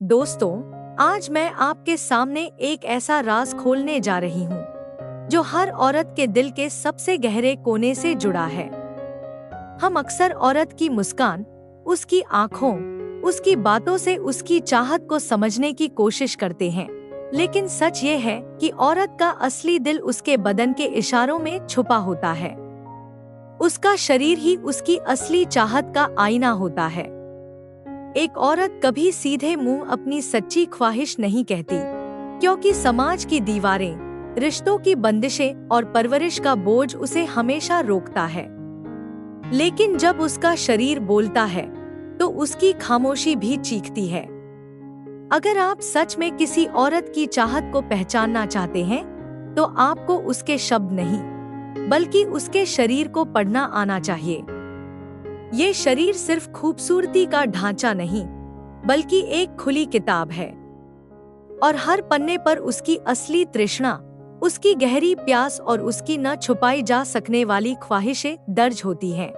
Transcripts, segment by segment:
दोस्तों, आज मैं आपके सामने एक ऐसा राज खोलने जा रही हूँ जो हर औरत के दिल के सबसे गहरे कोने से जुड़ा है। हम अक्सर औरत की मुस्कान, उसकी आँखों, उसकी बातों से उसकी चाहत को समझने की कोशिश करते हैं, लेकिन सच ये है कि औरत का असली दिल उसके बदन के इशारों में छुपा होता है। उसका शरीर ही उसकी असली चाहत का आईना होता है। एक औरत कभी सीधे मुंह अपनी सच्ची ख्वाहिश नहीं कहती, क्योंकि समाज की दीवारें, रिश्तों की बंदिशें और परवरिश का बोझ उसे हमेशा रोकता है। लेकिन जब उसका शरीर बोलता है, तो उसकी खामोशी भी चीखती है। अगर आप सच में किसी औरत की चाहत को पहचानना चाहते हैं, तो आपको उसके शब्द नहीं, बल्कि उसके शरीर को पढ़ना आना चाहिए। ये शरीर सिर्फ खूबसूरती का ढांचा नहीं, बल्कि एक खुली किताब है, और हर पन्ने पर उसकी असली तृष्णा, उसकी गहरी प्यास और उसकी न छुपाई जा सकने वाली ख्वाहिशें दर्ज होती हैं।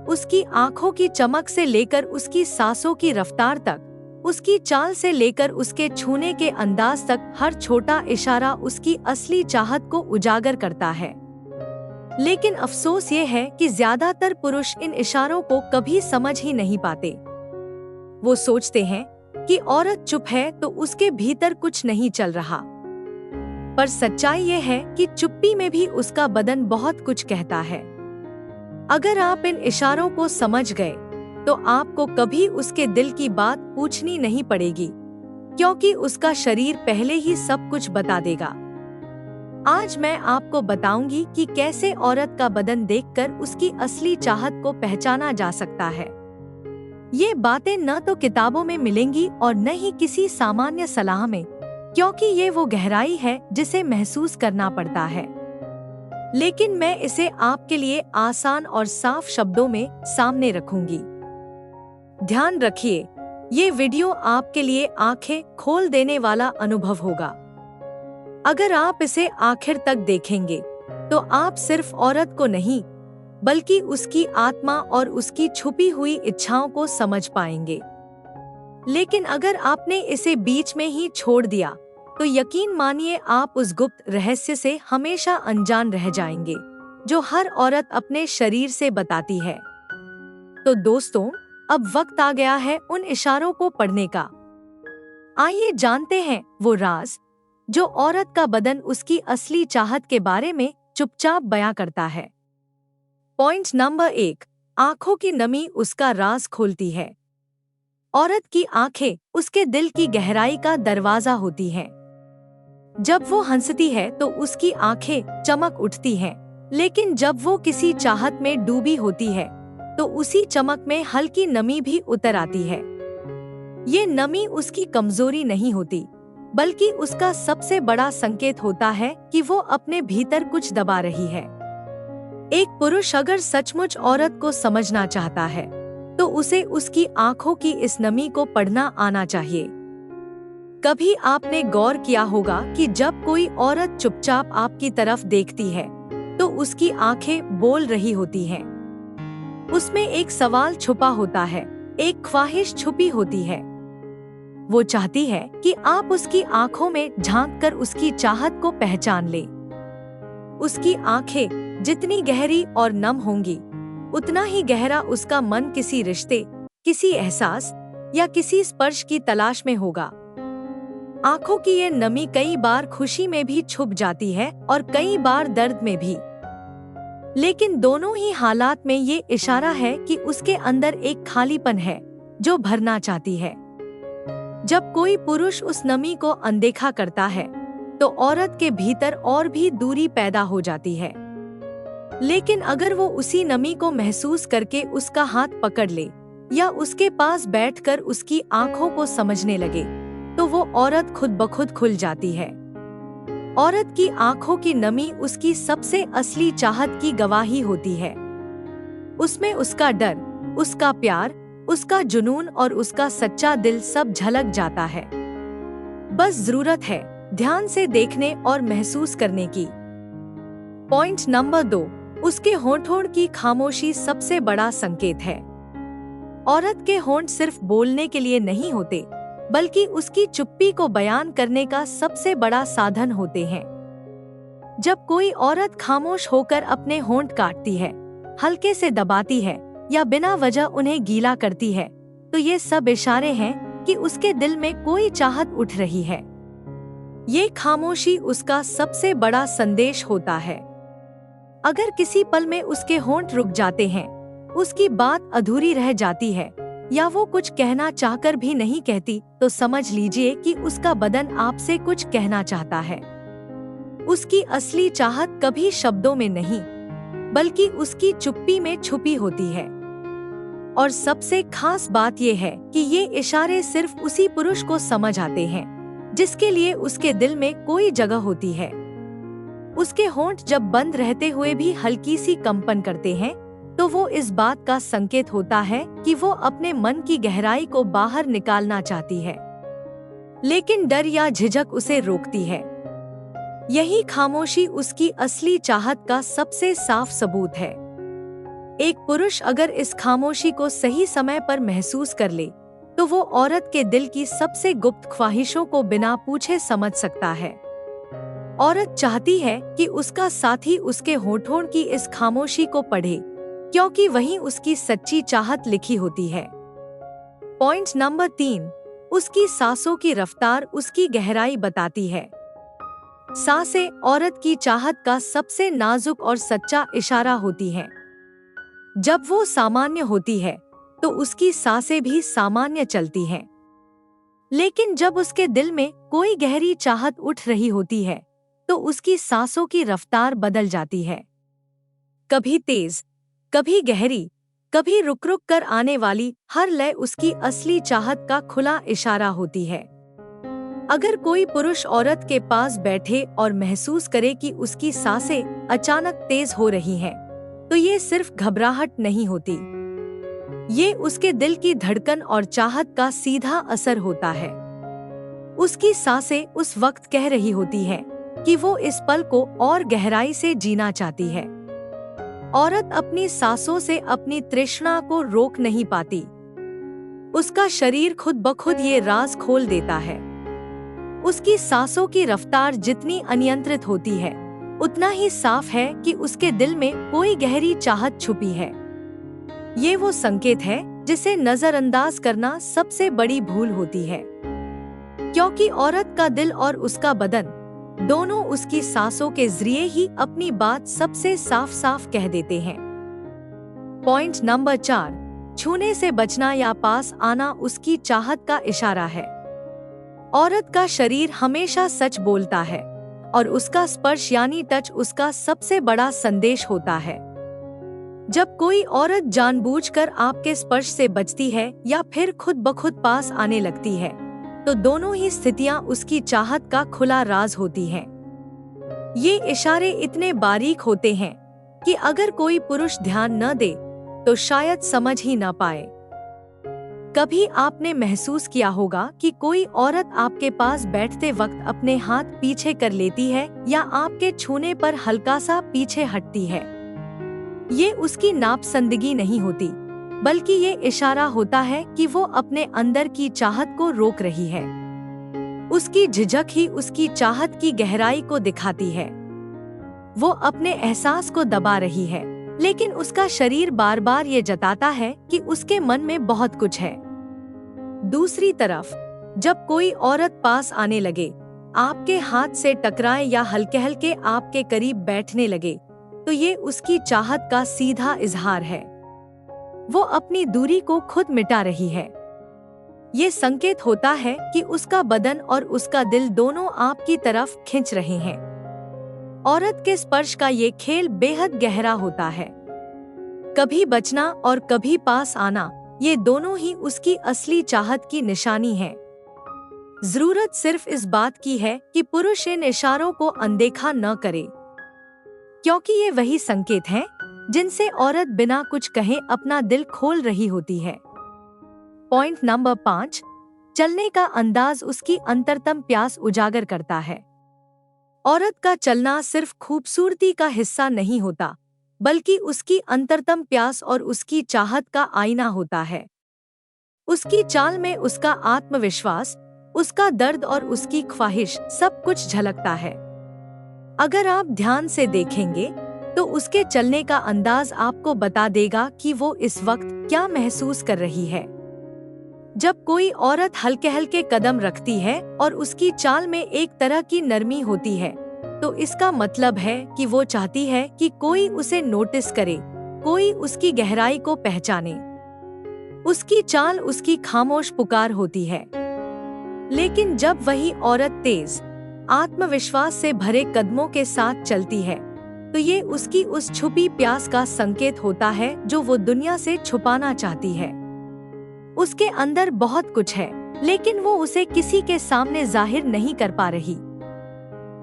उसकी आंखों की चमक से लेकर उसकी सांसों की रफ्तार तक, उसकी चाल से लेकर उसके छूने के अंदाज तक, हर छोटा इशारा उसकी असली चाहत को उजागर करता है। लेकिन अफसोस ये है कि ज्यादातर पुरुष इन इशारों को कभी समझ ही नहीं पाते। वो सोचते हैं कि औरत चुप है तो उसके भीतर कुछ नहीं चल रहा। पर सच्चाई ये है कि चुप्पी में भी उसका बदन बहुत कुछ कहता है। अगर आप इन इशारों को समझ गए, तो आपको कभी उसके दिल की बात पूछनी नहीं पड़ेगी, क्योंकि उसका शरीर पहले ही सब कुछ बता देगा। आज मैं आपको बताऊंगी कि कैसे औरत का बदन देखकर उसकी असली चाहत को पहचाना जा सकता है। ये बातें न तो किताबों में मिलेंगी और न ही किसी सामान्य सलाह में, क्योंकि ये वो गहराई है जिसे महसूस करना पड़ता है। लेकिन मैं इसे आपके लिए आसान और साफ शब्दों में सामने रखूंगी। ध्यान रखिए, ये वीडियो आपके लिए आंखें खोल देने वाला अनुभव होगा। अगर आप इसे आखिर तक देखेंगे, तो आप सिर्फ औरत को नहीं, बल्कि उसकी आत्मा और उसकी छुपी हुई इच्छाओं को समझ पाएंगे। लेकिन अगर आपने इसे बीच में ही छोड़ दिया, तो यकीन मानिए आप उस गुप्त रहस्य से हमेशा अनजान रह जाएंगे, जो हर औरत अपने शरीर से बताती है। तो दोस्तों, अब वक्त आ गया है उन इशारों को पढ़ने का। आइए जानते हैं वो राज जो औरत का बदन उसकी असली चाहत के बारे में चुपचाप बयां करता है। पॉइंट नंबर 1, आंखों की नमी उसका राज खोलती है। औरत की आंखें उसके दिल की गहराई का दरवाजा होती हैं। जब वो हंसती है तो उसकी आंखें चमक उठती हैं, लेकिन जब वो किसी चाहत में डूबी होती है, तो उसी चमक में हल्की नमी भी उतर आती है। ये नमी उसकी कमजोरी नहीं होती, बल्कि उसका सबसे बड़ा संकेत होता है कि वो अपने भीतर कुछ दबा रही है। एक पुरुष अगर सचमुच औरत को समझना चाहता है, तो उसे उसकी आंखों की इस नमी को पढ़ना आना चाहिए। कभी आपने गौर किया होगा कि जब कोई औरत चुपचाप आपकी तरफ देखती है, तो उसकी आंखें बोल रही होती हैं। उसमें एक सवाल छुपा होता है, एक ख्वाहिश छुपी होती है। वो चाहती है कि आप उसकी आंखों में झांककर उसकी चाहत को पहचान ले। उसकी आंखें जितनी गहरी और नम होंगी, उतना ही गहरा उसका मन किसी रिश्ते, किसी एहसास या किसी स्पर्श की तलाश में होगा। आंखों की ये नमी कई बार खुशी में भी छुप जाती है और कई बार दर्द में भी। लेकिन दोनों ही हालात में ये इशारा है कि उसके अंदर एक खालीपन है जो भरना चाहती है। जब कोई पुरुष उस नमी को अनदेखा करता है, तो औरत के भीतर और भी दूरी पैदा हो जाती है। लेकिन अगर वो उसी नमी को महसूस करके उसका हाथ पकड़ ले या उसके पास बैठकर उसकी आंखों को समझने लगे, तो वो औरत खुद ब खुद खुल जाती है। औरत की आंखों की नमी उसकी सबसे असली चाहत की गवाही होती है। उसमें उसका डर, उसका प्यार, उसका जुनून और उसका सच्चा दिल सब झलक जाता है। बस जरूरत है ध्यान से देखने और महसूस करने की। पॉइंट नंबर 2, उसके होंठों की खामोशी सबसे बड़ा संकेत है। औरत के होंठ सिर्फ बोलने के लिए नहीं होते, बल्कि उसकी चुप्पी को बयान करने का सबसे बड़ा साधन होते हैं। जब कोई औरत खामोश होकर अपने होंठ काटती है, हल्के से दबाती है या बिना वजह उन्हें गीला करती है, तो ये सब इशारे हैं कि उसके दिल में कोई चाहत उठ रही है। ये खामोशी उसका सबसे बड़ा संदेश होता है। अगर किसी पल में उसके होंठ रुक जाते हैं, उसकी बात अधूरी रह जाती है या वो कुछ कहना चाहकर भी नहीं कहती, तो समझ लीजिए कि उसका बदन आपसे कुछ कहना चाहता है। उसकी असली चाहत कभी शब्दों में नहीं, बल्कि उसकी चुप्पी में छुपी होती है। और सबसे खास बात यह है कि ये इशारे सिर्फ उसी पुरुष को समझ आते हैं जिसके लिए उसके दिल में कोई जगह होती है। उसके होंठ जब बंद रहते हुए भी हल्की सी कंपन करते हैं, तो वो इस बात का संकेत होता है कि वो अपने मन की गहराई को बाहर निकालना चाहती है, लेकिन डर या झिझक उसे रोकती है। यही खामोशी उसकी असली चाहत का सबसे साफ सबूत है। एक पुरुष अगर इस खामोशी को सही समय पर महसूस कर ले, तो वो औरत के दिल की सबसे गुप्त ख्वाहिशों को बिना पूछे समझ सकता है। औरत चाहती है कि उसका साथी उसके होठों की इस खामोशी को पढ़े, क्योंकि वहीं उसकी सच्ची चाहत लिखी होती है। पॉइंट नंबर 3, उसकी सांसों की रफ्तार उसकी गहराई बताती है। सांसें औरत की चाहत का सबसे नाजुक और सच्चा इशारा होती हैं। जब वो सामान्य होती है, तो उसकी सांसें भी सामान्य चलती हैं। लेकिन जब उसके दिल में कोई गहरी चाहत उठ रही होती है, तो उसकी सांसों की रफ्तार बदल जाती है। कभी तेज, कभी गहरी, कभी रुक रुक कर आने वाली हर लय उसकी असली चाहत का खुला इशारा होती है। अगर कोई पुरुष औरत के पास बैठे और महसूस करे कि उसकी सांसें अचानक तेज हो रही हैं, तो ये सिर्फ घबराहट नहीं होती, ये उसके दिल की धड़कन और चाहत का सीधा असर होता है। उसकी सांसें उस वक्त कह रही होती हैं कि वो इस पल को और गहराई से जीना चाहती है। औरत अपनी सांसों से अपनी तृष्णा को रोक नहीं पाती। उसका शरीर खुद ब खुद ये राज खोल देता है। उसकी सांसों की रफ्तार जितनी अनियंत्रित होती है, उतना ही साफ है कि उसके दिल में कोई गहरी चाहत छुपी है। ये वो संकेत है जिसे नजरअंदाज करना सबसे बड़ी भूल होती है, क्योंकि औरत का दिल और उसका बदन दोनों उसकी सांसों के जरिए ही अपनी बात सबसे साफ साफ कह देते हैं। पॉइंट नंबर 4, छूने से बचना या पास आना उसकी चाहत का इशारा है। औरत का शरीर हमेशा सच बोलता है और उसका स्पर्श यानी टच उसका सबसे बड़ा संदेश होता है। जब कोई औरत जानबूझकर आपके स्पर्श से बचती है या फिर खुद ब खुद पास आने लगती है, तो दोनों ही स्थितियां उसकी चाहत का खुला राज होती हैं। ये इशारे इतने बारीक होते हैं कि अगर कोई पुरुष ध्यान न दे तो शायद समझ ही न पाए। कभी आपने महसूस किया होगा कि कोई औरत आपके पास बैठते वक्त अपने हाथ पीछे कर लेती है या आपके छूने पर हल्का सा पीछे हटती है। ये उसकी नापसंदगी नहीं होती, बल्कि ये इशारा होता है कि वो अपने अंदर की चाहत को रोक रही है। उसकी झिझक ही उसकी चाहत की गहराई को दिखाती है। वो अपने एहसास को दबा रही है, लेकिन उसका शरीर बार बार ये जताता है कि उसके मन में बहुत कुछ है। दूसरी तरफ, जब कोई औरत पास आने लगे, आपके हाथ से टकराए या हल्के हल्के आपके करीब बैठने लगे, तो ये उसकी चाहत का सीधा इजहार है। वो अपनी दूरी को खुद मिटा रही है। ये संकेत होता है कि उसका बदन और उसका दिल दोनों आपकी तरफ खिंच रहे हैं। औरत के स्पर्श का ये खेल बेहद गहरा होता है। कभी बचना और कभी पास आना, ये दोनों ही उसकी असली चाहत की निशानी है। जरूरत सिर्फ इस बात की है कि पुरुष इन इशारों को अनदेखा न करे, क्योंकि ये वही संकेत हैं जिनसे औरत बिना कुछ कहे अपना दिल खोल रही होती है। पॉइंट नंबर 5, चलने का अंदाज उसकी अंतरतम प्यास उजागर करता है। औरत का चलना सिर्फ खूबसूरती का हिस्सा नहीं होता, बल्कि उसकी अंतरतम प्यास और उसकी चाहत का आईना होता है। उसकी चाल में उसका आत्मविश्वास, उसका दर्द और उसकी ख्वाहिश सब कुछ झलकता है। अगर आप ध्यान से देखेंगे तो उसके चलने का अंदाज आपको बता देगा कि वो इस वक्त क्या महसूस कर रही है। जब कोई औरत हल्के हल्के कदम रखती है और उसकी चाल में एक तरह की नरमी होती है, तो इसका मतलब है कि वो चाहती है कि कोई उसे नोटिस करे, कोई उसकी गहराई को पहचाने। उसकी चाल उसकी खामोश पुकार होती है। लेकिन जब वही औरत तेज, आत्मविश्वास से भरे कदमों के साथ चलती है, तो ये उसकी उस छुपी प्यास का संकेत होता है जो वो दुनिया से छुपाना चाहती है। उसके अंदर बहुत कुछ है, लेकिन वो उसे किसी के सामने जाहिर नहीं कर पा रही।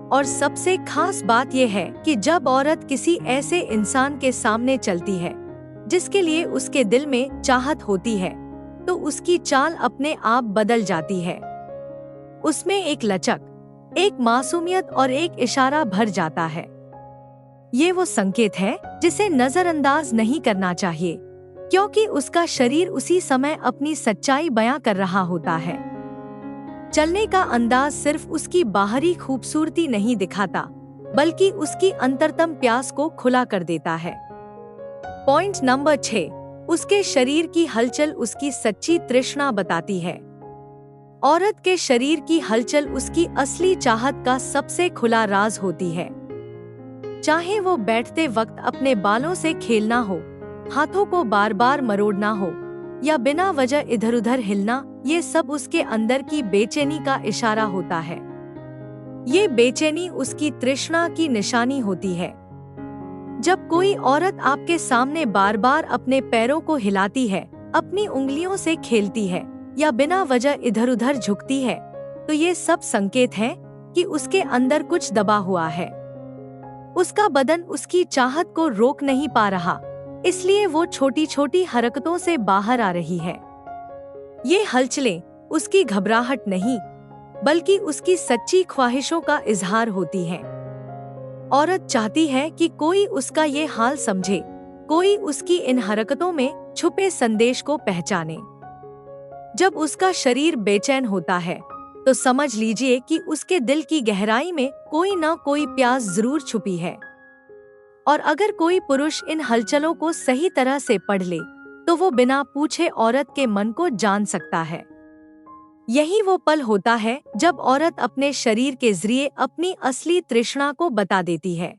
और सबसे खास बात यह है कि जब औरत किसी ऐसे इंसान के सामने चलती है जिसके लिए उसके दिल में चाहत होती है, तो उसकी चाल अपने आप बदल जाती है। उसमें एक लचक, एक मासूमियत और एक इशारा भर जाता है। ये वो संकेत है जिसे नजरअंदाज नहीं करना चाहिए, क्योंकि उसका शरीर उसी समय अपनी सच्चाई बयां कर रहा होता है। चलने का अंदाज सिर्फ उसकी बाहरी खूबसूरती नहीं दिखाता, बल्कि उसकी अंतरतम प्यास को खुला कर देता है। पॉइंट नंबर 6, उसके शरीर की हलचल उसकी सच्ची तृष्णा बताती है। औरत के शरीर की हलचल उसकी असली चाहत का सबसे खुला राज होती है। चाहे वो बैठते वक्त अपने बालों से खेलना हो, हाथों को बार बार मरोड़ना हो, या बिना वजह इधर उधर हिलना, ये सब उसके अंदर की बेचैनी का इशारा होता है। ये बेचैनी उसकी तृष्णा की निशानी होती है। जब कोई औरत आपके सामने बार बार अपने पैरों को हिलाती है, अपनी उंगलियों से खेलती है या बिना वजह इधर उधर झुकती है, तो ये सब संकेत हैं कि उसके अंदर कुछ दबा हुआ है। उसका बदन उसकी चाहत को रोक नहीं पा रहा, इसलिए वो छोटी छोटी हरकतों से बाहर आ रही है। ये हलचलें उसकी घबराहट नहीं, बल्कि उसकी सच्ची ख्वाहिशों का इजहार होती हैं। औरत चाहती है कि कोई उसका ये हाल समझे, कोई उसकी इन हरकतों में छुपे संदेश को पहचाने। जब उसका शरीर बेचैन होता है, तो समझ लीजिए कि उसके दिल की गहराई में कोई न कोई प्यास जरूर छुपी है। और अगर कोई पुरुष इन हलचलों को सही तरह से पढ़ ले, तो वो बिना पूछे औरत के मन को जान सकता है। यही वो पल होता है जब औरत अपने शरीर के जरिए अपनी असली तृष्णा को बता देती है।